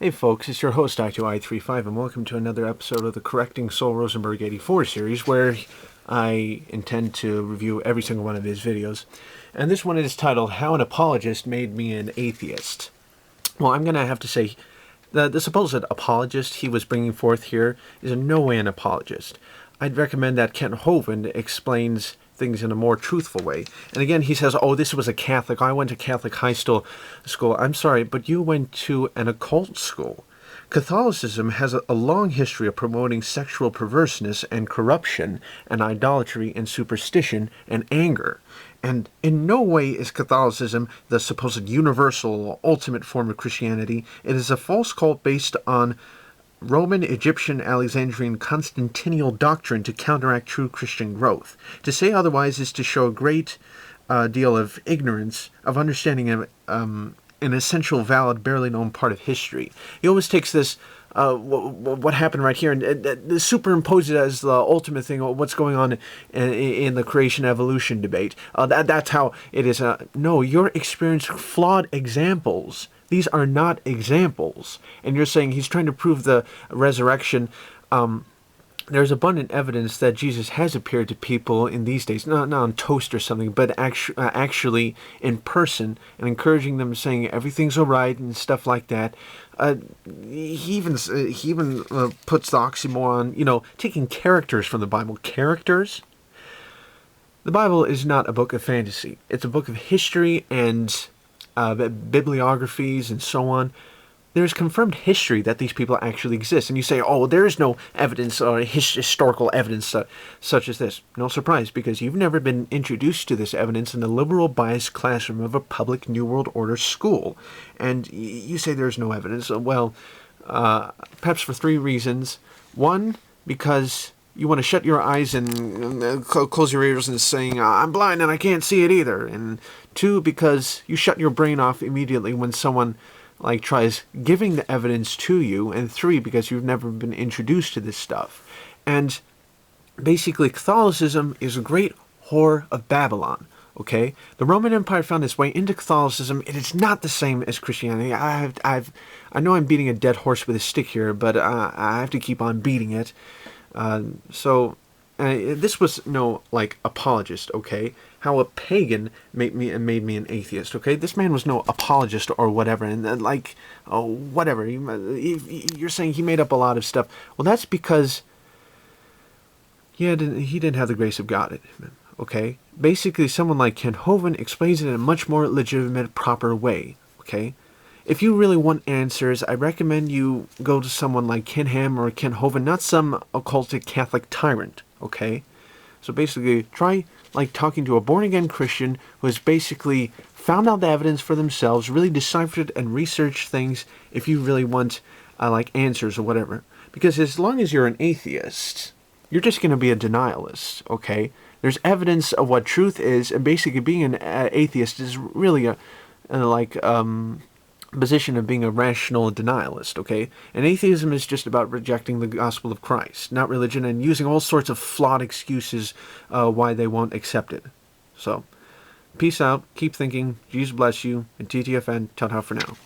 Hey folks, it's your host I2I35 and welcome to another episode of the Correcting SolRosenberg84 series where I intend to review every single one of his videos. And this one is titled, How an Apologist Made Me an Atheist. Well, I'm going to have to say, the supposed apologist he was bringing forth here is in no way an apologist. I'd recommend that Kent Hovind explains things in a more truthful way. And again, he says, oh, this was a Catholic. I went to Catholic high school. I'm sorry, but you went to an occult school. Catholicism has a long history of promoting sexual perverseness and corruption and idolatry and superstition and anger. And in no way is Catholicism the supposed universal, ultimate form of Christianity. It is a false cult based on Roman, Egyptian, Alexandrian, Constantinian doctrine to counteract true Christian growth. To say otherwise is to show a great deal of ignorance of understanding an essential, valid, barely known part of history. He always takes this, what happened right here, and superimposes it as the ultimate thing, what's going on in the creation-evolution debate. That's how it is. No, you're experiencing flawed examples. These are not examples. And you're saying he's trying to prove the resurrection. There's abundant evidence that Jesus has appeared to people in these days, not on toast or something, but actually in person, and encouraging them, saying everything's all right and stuff like that. He even puts the oxymoron, taking characters from the Bible. Characters? The Bible is not a book of fantasy. It's a book of history and bibliographies and so on. There's confirmed history that these people actually exist. And you say, oh, well, there is no evidence or historical evidence such as this. No surprise, because you've never been introduced to this evidence in the liberal biased classroom of a public New World Order school. And you say there's no evidence. Well, perhaps for three reasons. One, because you want to shut your eyes and close your ears and saying, I'm blind and I can't see it either. And two, because you shut your brain off immediately when someone tries giving the evidence to you. And three, because you've never been introduced to this stuff. And basically, Catholicism is a great whore of Babylon. Okay, the Roman Empire found its way into Catholicism. It is not the same as Christianity. I know I'm beating a dead horse with a stick here, but I have to keep on beating it. This was no apologist, okay? How a pagan made me an atheist, okay? This man was no apologist or whatever, and whatever. You're saying he made up a lot of stuff. Well, that's because he didn't have the grace of God in him, okay? Basically, someone like Ken Hovind explains it in a much more legitimate, proper way, okay? If you really want answers, I recommend you go to someone like Ken Ham or Kent Hovind, not some occultic Catholic tyrant, okay? So basically, try talking to a born-again Christian who has basically found out the evidence for themselves, really deciphered and researched things if you really want answers or whatever. Because as long as you're an atheist, you're just going to be a denialist, okay? There's evidence of what truth is, and basically being an atheist is really a position of being a rational denialist, okay? And atheism is just about rejecting the gospel of Christ, not religion, and using all sorts of flawed excuses why they won't accept it. So, peace out, keep thinking, Jesus bless you, and TTFN, ta-ta for now.